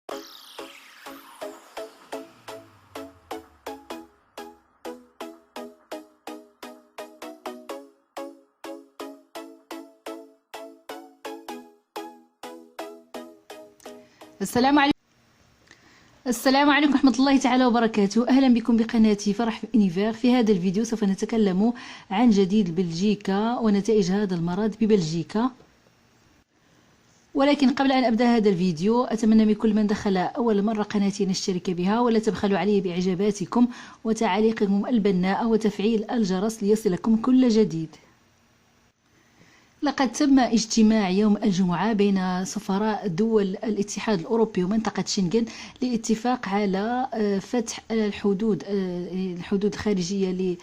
السلام عليكم. السلام عليكم ورحمة الله تعالى وبركاته. أهلا بكم بقناتي فرح أونيفير. في هذا الفيديو سوف نتكلم عن جديد بلجيكا ونتائج هذا المرض ببلجيكا. ولكن قبل أن أبدأ هذا الفيديو أتمنى من كل من دخل أول مرة قناتي أن يشترك بها ولا تبخلوا علي بإعجاباتكم وتعاليقكم البناءة وتفعيل الجرس ليصلكم كل جديد. لقد تم اجتماع يوم الجمعة بين سفراء دول الاتحاد الأوروبي ومنطقة شنغن للاتفاق على فتح الحدود الخارجية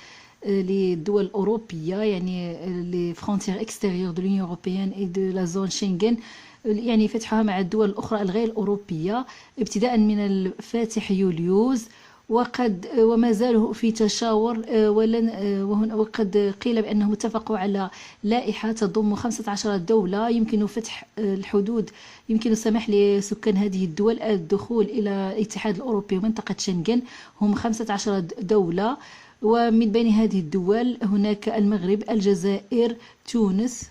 للدول الأوروبية، يعني les frontières extérieures de l'Union européenne et de la zone Schengen، يعني فتحها مع الدول الأخرى الغير الأوروبية ابتداء من الفاتح يوليوز. وما زالوا في تشاور وقد قيل بأنهم اتفقوا على لائحة تضم 15 دولة يمكن فتح الحدود، يمكن السماح لسكان هذه الدول الدخول إلى الاتحاد الأوروبي ومنطقة شنغن. هم 15 دولة، ومن بين هذه الدول هناك المغرب، الجزائر، تونس.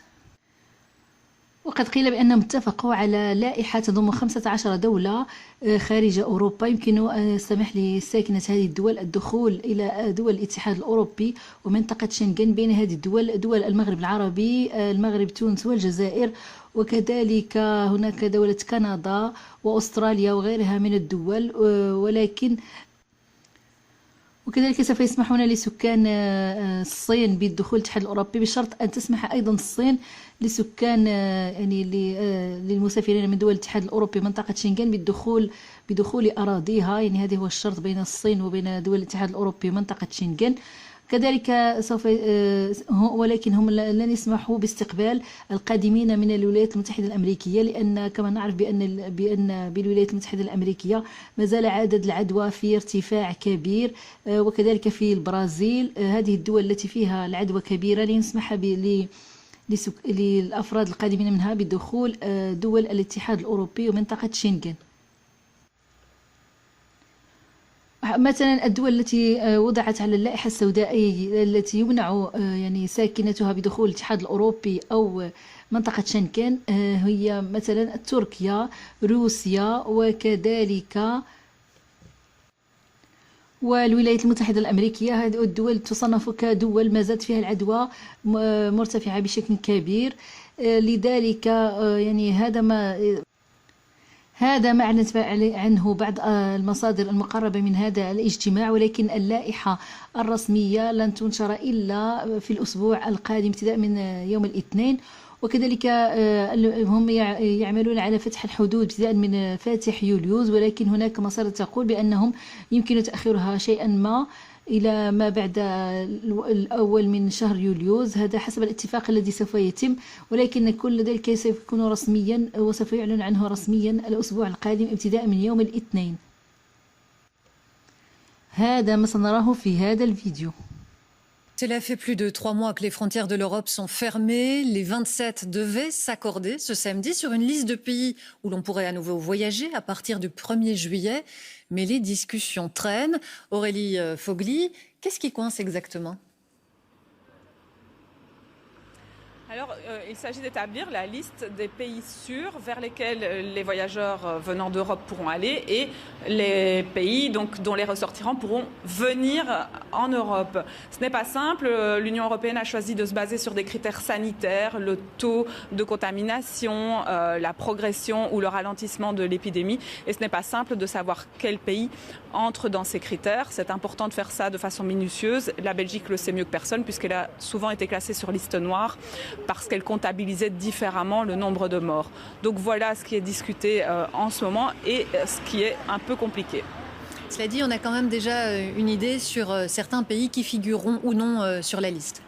وقد قيل بأنهم اتفقوا على لائحة تضم 15 دولة خارج أوروبا يمكن السماح لساكنة هذه الدول الدخول إلى دول الاتحاد الأوروبي ومنطقة شنغن. بين هذه الدول دول المغرب العربي، المغرب، تونس والجزائر، وكذلك هناك دولة كندا وأستراليا وغيرها من الدول. وكذلك سوف يسمحون لسكان الصين بالدخول الاتحاد الأوروبي بشرط أن تسمح أيضا الصين لسكان يعني للمسافرين من دول الاتحاد الأوروبي منطقة شنغن بدخول أراضيها. يعني هذا هو الشرط بين الصين وبين دول الاتحاد الأوروبي منطقة شنغن. كذلك سوف ولكن هم لن يسمحوا باستقبال القادمين من الولايات المتحدة الأمريكية، لأن كما نعرف بأن بالولايات المتحدة الأمريكية ما زال عدد العدوى في ارتفاع كبير، وكذلك في البرازيل. هذه الدول التي فيها العدوى كبيرة لن يسمح للأفراد القادمين منها بدخول دول الاتحاد الأوروبي ومنطقة شنغن. مثلا الدول التي وضعت على اللائحة السوداء التي يمنع يعني ساكنتها بدخول الاتحاد الأوروبي أو منطقة شنغن هي مثلا تركيا، روسيا، وكذلك والولايات المتحدة الأمريكية. هذه الدول تصنف كدول ما زالت فيها العدوى مرتفعة بشكل كبير. لذلك يعني هذا ما أعلنت عنه بعض المصادر المقربة من هذا الاجتماع، ولكن اللائحة الرسمية لن تنشر إلا في الأسبوع القادم ابتداء من يوم الاثنين. وكذلك هم يعملون على فتح الحدود ابتداء من فاتح يوليوز، ولكن هناك مصادر تقول بأنهم يمكن تأخيرها شيئا ما إلى ما بعد الأول من شهر يوليوز، هذا حسب الاتفاق الذي سوف يتم. ولكن كل ذلك سوف يكون رسميا وسوف يعلن عنه رسميا الأسبوع القادم ابتداء من يوم الاثنين. هذا ما سنراه في هذا الفيديو. Cela fait plus de 3 mois que les frontières de l'Europe sont fermées. Les 27 devaient s'accorder ce samedi sur une liste de pays où l'on pourrait à nouveau voyager à partir du 1er juillet. Mais les discussions traînent. Aurélie Fogli, qu'est-ce qui coince exactement ? Alors, il s'agit d'établir la liste des pays sûrs vers lesquels les voyageurs venant d'Europe pourront aller et les pays donc, dont les ressortissants pourront venir en Europe. Ce n'est pas simple. L'Union européenne a choisi de se baser sur des critères sanitaires, le taux de contamination, la progression ou le ralentissement de l'épidémie. Et ce n'est pas simple de savoir quel pays entre dans ces critères. C'est important de faire ça de façon minutieuse. La Belgique le sait mieux que personne puisqu'elle a souvent été classée sur liste noire parce qu'elle comptabilisait différemment le nombre de morts. Donc voilà ce qui est discuté en ce moment et ce qui est un peu compliqué. Cela dit, on a quand même déjà une idée sur certains pays qui figureront ou non sur la liste.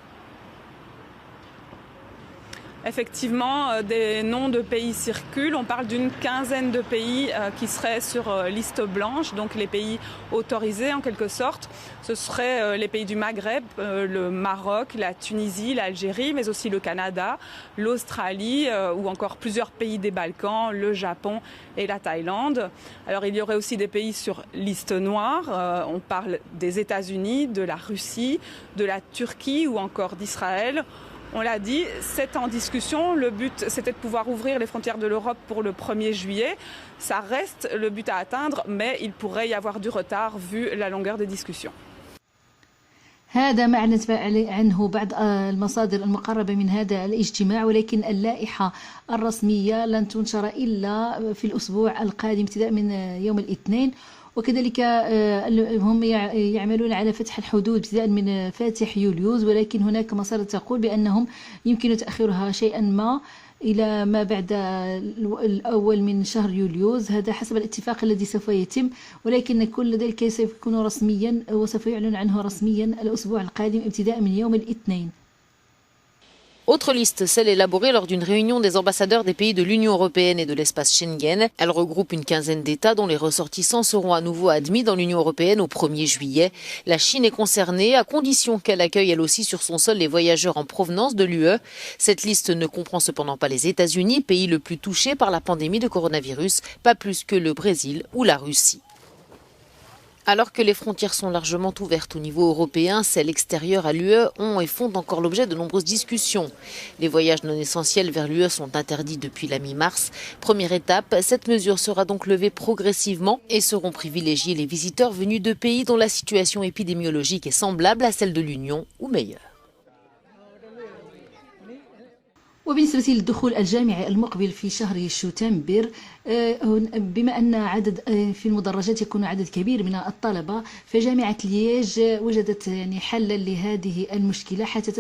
effectivement, des noms de pays circulent. On parle d'une quinzaine de pays qui seraient sur liste blanche, donc les pays autorisés en quelque sorte. Ce seraient les pays du Maghreb, le Maroc, la Tunisie, l'Algérie, mais aussi le Canada, l'Australie ou encore plusieurs pays des Balkans, le Japon et la Thaïlande. Alors il y aurait aussi des pays sur liste noire. On parle des États-Unis, de la Russie, de la Turquie ou encore d'Israël. On l'a dit, c'est en discussion. Le but, c'était de pouvoir ouvrir les frontières de l'Europe pour le 1er juillet. Ça reste le but à atteindre, mais il pourrait y avoir du retard vu la longueur des discussions. هذا ما أعلنت عنه بعض المصادر المقربة من هذا الاجتماع، ولكن اللائحة الرسمية لن تنشر إلا في الأسبوع القادم ابتداء من يوم الاثنين. وكذلك هم يعملون على فتح الحدود ابتداء من فاتح يوليوز، ولكن هناك مصادر تقول بأنهم يمكن تأخيرها شيئا ما إلى ما بعد الأول من شهر يوليوز. هذا حسب الاتفاق الذي سوف يتم، ولكن كل ذلك سوف يكون رسميا وسوف يعلن عنه رسميا الأسبوع القادم ابتداء من يوم الاثنين. Autre liste, celle élaborée lors d'une réunion des ambassadeurs des pays de l'Union européenne et de l'espace Schengen. Elle regroupe une quinzaine d'États dont les ressortissants seront à nouveau admis dans l'Union européenne au 1er juillet. La Chine est concernée, à condition qu'elle accueille elle aussi sur son sol les voyageurs en provenance de l'UE. Cette liste ne comprend cependant pas les États-Unis, pays le plus touché par la pandémie de coronavirus, pas plus que le Brésil ou la Russie. Alors que les frontières sont largement ouvertes au niveau européen, celles extérieures à l'UE ont et font encore l'objet de nombreuses discussions. Les voyages non essentiels vers l'UE sont interdits depuis la mi-mars. Première étape, cette mesure sera donc levée progressivement et seront privilégiés les visiteurs venus de pays dont la situation épidémiologique est semblable à celle de l'Union ou meilleure. وبالنسبة للدخول الجامعي المقبل في شهر شتنبر، بما أن عدد في المدرجات يكون عدد كبير من الطلبة، فجامعة لييج وجدت يعني حلا لهذه المشكلة حتى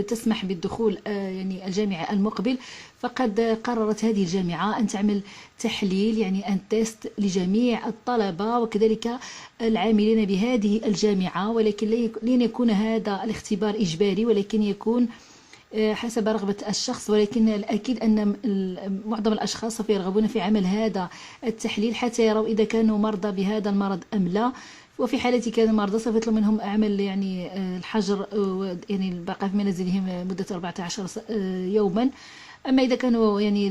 تسمح بالدخول يعني الجامعي المقبل. فقد قررت هذه الجامعة أن تعمل تحليل يعني أن تيست لجميع الطلبة وكذلك العاملين بهذه الجامعة، ولكن لن يكون هذا الاختبار إجباري ولكن يكون حسب رغبة الشخص. ولكن الأكيد أن معظم الأشخاص سوف يرغبون في عمل هذا التحليل حتى يروا إذا كانوا مرضى بهذا المرض أم لا. وفي حالة كان مرضى سوف يطلب منهم عمل يعني الحجر يعني البقاء في منازلهم مدة 14 يوما. أما إذا كانوا يعني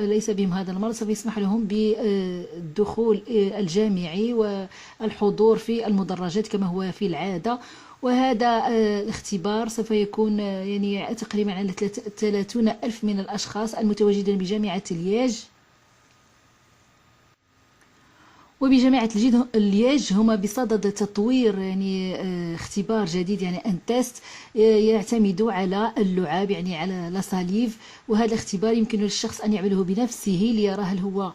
ليس بهم هذا المرض سوف يسمح لهم بالدخول الجامعي والحضور في المدرجات كما هو في العادة. وهذا الاختبار سوف يكون يعني تقريبا على 30,000 من الأشخاص المتواجدين بجامعة لييج. وبجامعة لييج هما بصدد تطوير يعني اختبار جديد يعني ان تيست يعتمد على اللعاب يعني على لاساليف. وهذا الاختبار يمكن للشخص أن يعمله بنفسه ليرى هل هو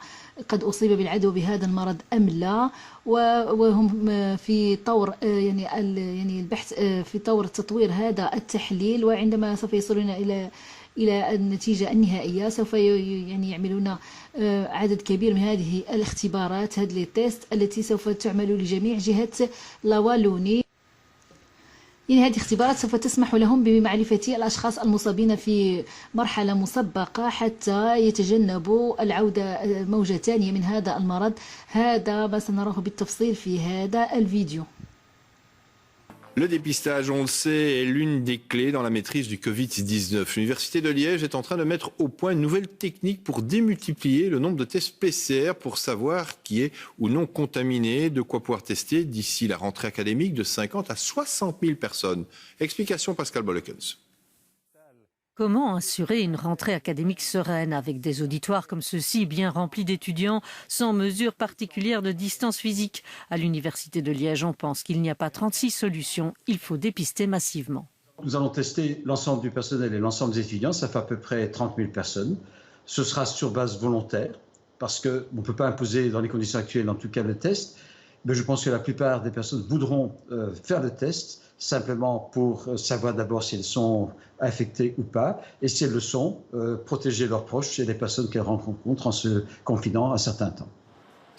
قد أصيب بالعدوى بهذا المرض أم لا. وهم في طور يعني البحث في طور تطوير هذا التحليل، وعندما سوف يصلون إلى النتيجة النهائية سوف يعني يعملون عدد كبير من هذه الاختبارات، هذه التيست التي سوف تعمل لجميع جهة لاوالوني. يعني هذه الاختبارات سوف تسمح لهم بمعرفة الأشخاص المصابين في مرحلة مسبقة حتى يتجنبوا العودة موجة ثانية من هذا المرض. هذا ما سنراه بالتفصيل في هذا الفيديو. Le dépistage, on le sait, est l'une des clés dans la maîtrise du Covid-19. L'Université de Liège est en train de mettre au point une nouvelle technique pour démultiplier le nombre de tests PCR pour savoir qui est ou non contaminé, de quoi pouvoir tester d'ici la rentrée académique de 50 à 60 000 personnes. Explication Pascal Bollekens. Comment assurer une rentrée académique sereine avec des auditoires comme ceux-ci bien remplis d'étudiants sans mesure particulière de distance physique? À l'Université de Liège, on pense qu'il n'y a pas 36 solutions, il faut dépister massivement. Nous allons tester l'ensemble du personnel et l'ensemble des étudiants, ça fait à peu près 30 000 personnes. Ce sera sur base volontaire parce qu'on ne peut pas imposer dans les conditions actuelles en tout cas le test. Mais je pense que la plupart des personnes voudront faire le test simplement pour savoir d'abord si elles sont infectées ou pas, et si elles le sont, protéger leurs proches et les personnes qu'elles rencontrent en se confinant un certain temps.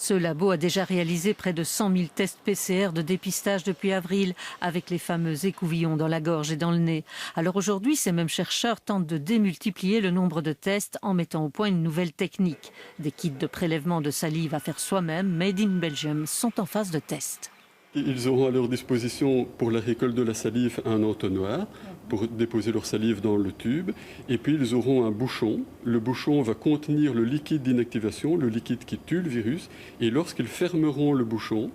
Ce labo a déjà réalisé près de 100 000 tests PCR de dépistage depuis avril, avec les fameux écouvillons dans la gorge et dans le nez. Alors aujourd'hui, ces mêmes chercheurs tentent de démultiplier le nombre de tests en mettant au point une nouvelle technique. Des kits de prélèvement de salive à faire soi-même, made in Belgium, sont en phase de test. Ils auront à leur disposition pour la récolte de la salive un entonnoir pour déposer leur salive dans le tube. Et puis ils auront un bouchon. Le bouchon va contenir le liquide d'inactivation, le liquide qui tue le virus. Et lorsqu'ils fermeront le bouchon,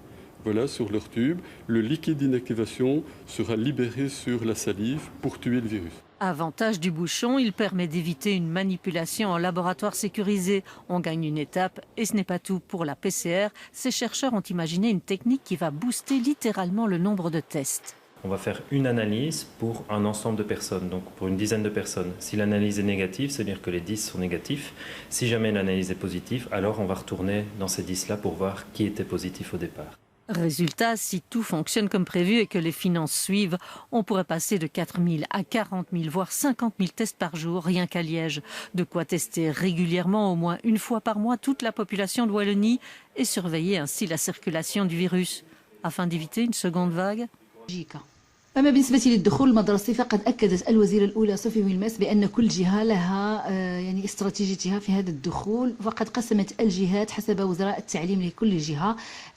voilà, sur leur tube, le liquide d'inactivation sera libéré sur la salive pour tuer le virus. Avantage du bouchon, il permet d'éviter une manipulation en laboratoire sécurisé. On gagne une étape et ce n'est pas tout. Pour la PCR, ces chercheurs ont imaginé une technique qui va booster littéralement le nombre de tests. On va faire une analyse pour un ensemble de personnes, donc pour une dizaine de personnes. Si l'analyse est négative, c'est-à-dire que les 10 sont négatifs. Si jamais l'analyse est positive, alors on va retourner dans ces 10-là pour voir qui était positif au départ. Résultat, si tout fonctionne comme prévu et que les finances suivent, on pourrait passer de 4 000 à 40 000, voire 50 000 tests par jour, rien qu'à Liège. De quoi tester régulièrement, au moins une fois par mois, toute la population de Wallonie et surveiller ainsi la circulation du virus, afin d'éviter une seconde vague. أما بالنسبة للدخول المدرسي فقد أكدت الوزيرة الأولى صوفي ويلمس بأن كل جهة لها يعني استراتيجيتها في هذا الدخول، فقد قسمت الجهات حسب وزراء التعليم لكل جهة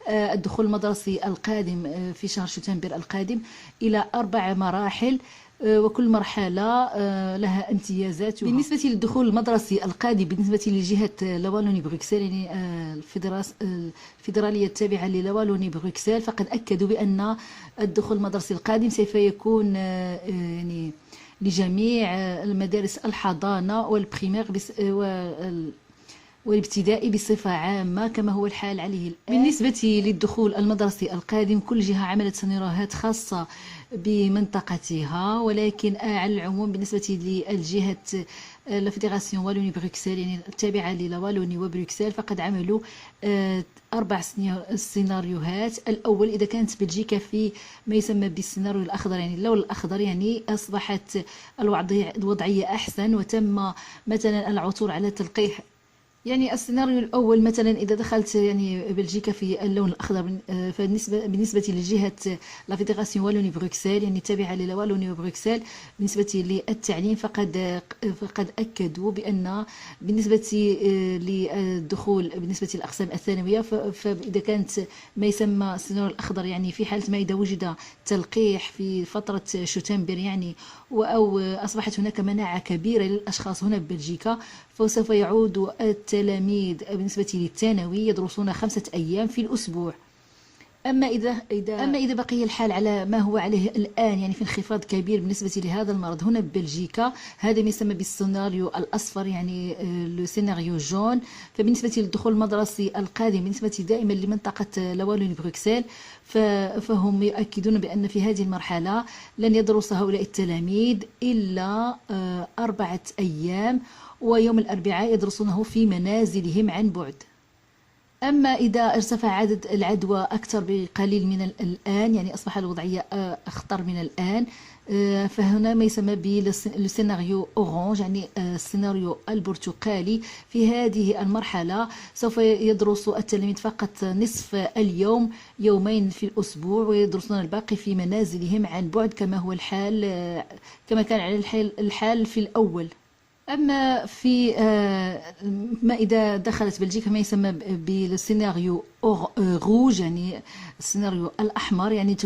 الدخول المدرسي القادم في شهر شتنبر القادم إلى 4 مراحل، وكل مرحلة لها امتيازاتها. بالنسبة للدخول المدرسي القادم بالنسبة لجهة لوالوني بروكسل يعني الفيدرالية التابعة للوالوني بروكسل، فقد أكدوا بأن الدخول المدرسي القادم سوف يكون يعني لجميع المدارس الحضانة والبريمير والابتدائي بصفة عامة كما هو الحال عليه الآن. بالنسبة للدخول المدرسي القادم كل جهة عملت سيناريوهات خاصة بمنطقتها، ولكن على العموم بالنسبة للجهة الفيدراسيون والوني بروكسل يعني التابعة لوالوني وبروكسل فقد عملوا 4 سيناريوهات. الأول إذا كانت بلجيكا في ما يسمى بالسيناريو الأخضر يعني اللون الأخضر، يعني أصبحت الوضعية أحسن وتم مثلا العثور على تلقيح. يعني السيناريو الأول مثلا إذا دخلت يعني بلجيكا في اللون الأخضر، بالنسبة لجهة لا فيدراسيون والوني بروكسل يعني التابعة لوالوني وبروكسل بالنسبة للتعليم فقد أكدوا بأن بالنسبة للدخول بالنسبة للأقسام الثانوية فإذا كانت ما يسمى السيناريو الأخضر يعني في حالة ما إذا وجد تلقيح في فترة شتنبر يعني أو أصبحت هناك مناعة كبيرة للأشخاص هنا ببلجيكا، فسوف يعود التلاميذ بالنسبة للثانوي يدرسون 5 أيام في الأسبوع. أما إذا بقي الحال على ما هو عليه الآن يعني في انخفاض كبير بالنسبة لهذا المرض هنا ببلجيكا، هذا ما يسمى بالسيناريو الأصفر يعني لو سيناريو جون. فبالنسبة للدخول المدرسي القادم بالنسبة دائما لمنطقة لوالوني بروكسل فهم يؤكدون بأن في هذه المرحلة لن يدرس هؤلاء التلاميذ إلا 4 أيام، ويوم الأربعاء يدرسونه في منازلهم عن بعد. أما إذا ارتفع عدد العدوى أكثر بقليل من الآن يعني أصبح الوضعية أخطر من الآن، فهنا ما يسمى بالسيناريو أورانج يعني السيناريو البرتقالي. في هذه المرحلة سوف يدرس التلاميذ فقط نصف اليوم، يومين في الأسبوع، ويدرسون الباقي في منازلهم عن بعد كما هو الحال كما كان على الحال في الأول. أما في ما إذا دخلت بلجيكا ما يسمى بالسيناريو روج يعني السيناريو الأحمر يعني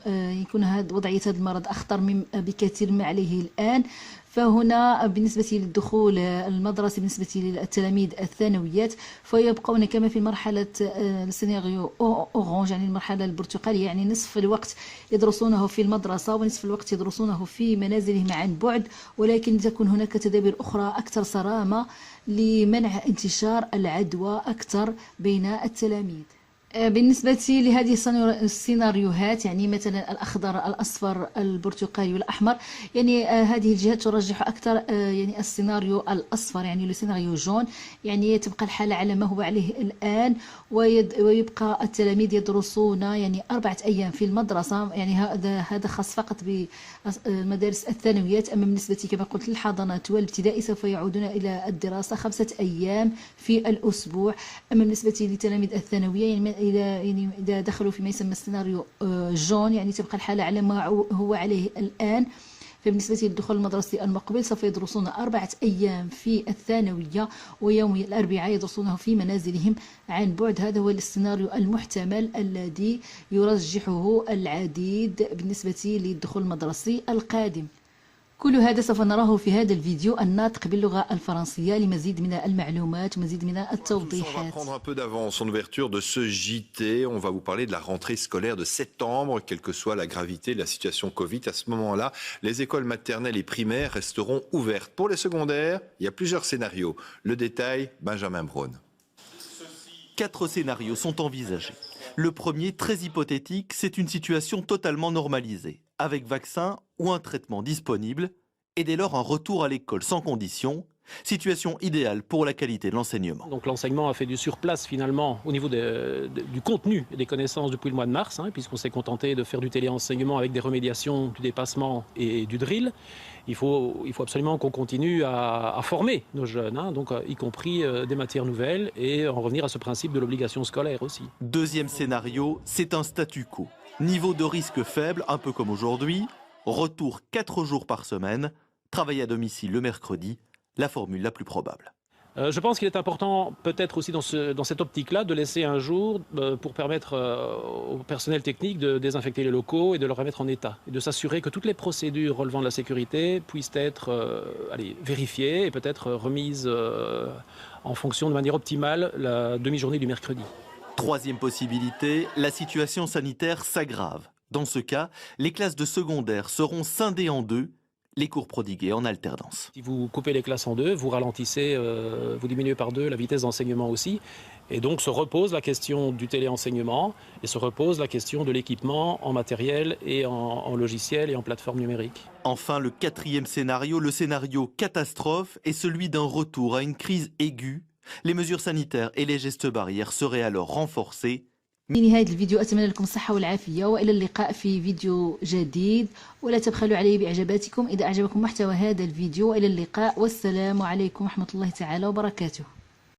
يكون وضعية هذا المرض أخطر بكثير ما عليه الآن. فهنا بالنسبة للدخول المدرسي بالنسبة للتلاميذ الثانويات فيبقون كما في مرحلة السيناريو أورانج يعني المرحلة البرتقالية، يعني نصف الوقت يدرسونه في المدرسة ونصف الوقت يدرسونه في منازلهم عن بعد، ولكن تكون هناك تدابير أخرى أكثر صرامة لمنع انتشار العدوى أكثر بين التلاميذ. بالنسبة لهذه السيناريوهات يعني مثلا الأخضر الأصفر البرتقالي والأحمر يعني هذه الجهات ترجح أكثر يعني السيناريو الأصفر يعني لو سيناريو جون يعني تبقى الحالة على ما هو عليه الآن ويبقى التلاميذ يدرسون يعني 4 أيام في المدرسة يعني هذا خاص فقط بالمدارس الثانويات. أما بالنسبة كما قلت للحضانات والابتدائي سوف يعودون إلى الدراسة 5 أيام في الأسبوع. أما بالنسبة لتلاميذ الثانوية يعني إذا دخلوا فيما يسمى السيناريو جون يعني تبقى الحالة على ما هو عليه الآن. فبالنسبة للدخول المدرسي المقبل سوف يدرسون 4 أيام في الثانوية ويوم الأربعاء يدرسونه في منازلهم عن بعد. هذا هو السيناريو المحتمل الذي يرجحه العديد بالنسبة للدخول المدرسي القادم. كل هذا سوف نراه في هذا الفيديو الناطق باللغة الفرنسية لمزيد من المعلومات ومزيد من التوضيحات. On va prendre un peu d'avance en ouverture de ce JT. On va vous parler de la rentrée scolaire de septembre, quelle que soit la gravité de la situation Covid. À ce moment-là, les écoles maternelles et primaires resteront ouvertes. Pour les secondaires, il y a plusieurs scénarios. Le détail, Benjamin Braun. 4 scénarios sont envisagés. Le premier, très hypothétique, c'est une situation totalement normalisée, avec vaccin ou un traitement disponible, et dès lors un retour à l'école sans condition, situation idéale pour la qualité de l'enseignement. Donc l'enseignement a fait du surplace finalement au niveau du contenu et des connaissances depuis le mois de mars, puisqu'on s'est contenté de faire du téléenseignement avec des remédiations, du dépassement et du drill. Il faut absolument qu'on continue à former nos jeunes, donc y compris des matières nouvelles et en revenir à ce principe de l'obligation scolaire aussi. Deuxième scénario, c'est un statu quo. Niveau de risque faible, un peu comme aujourd'hui, retour 4 jours par semaine, travail à domicile le mercredi, la formule la plus probable. Je pense qu'il est important, peut-être aussi dans cette optique-là, de laisser un jour pour permettre au personnel technique de désinfecter les locaux et de le remettre en état. Et de s'assurer que toutes les procédures relevant de la sécurité puissent être vérifiées et peut-être remises en fonction de manière optimale la demi-journée du mercredi. Troisième possibilité, la situation sanitaire s'aggrave. Dans ce cas, les classes de secondaire seront scindées en 2, les cours prodigués en alternance. Si vous coupez les classes en 2, vous ralentissez, vous diminuez par 2 la vitesse d'enseignement aussi. Et donc se repose la question du téléenseignement et se repose la question de l'équipement en matériel et en logiciel et en plateforme numérique. Enfin, le 4e scénario, le scénario catastrophe, est celui d'un retour à une crise aiguë. Les mesures sanitaires et les gestes barrières seraient alors renforcés. في نهاية الفيديو أتمنى لكم الصحة والعافية وإلى اللقاء في فيديو جديد ولا تبخلوا علي بإعجاباتكم إذا أعجبكم محتوى هذا الفيديو. وإلى اللقاء والسلام عليكم ورحمة الله تعالى وبركاته.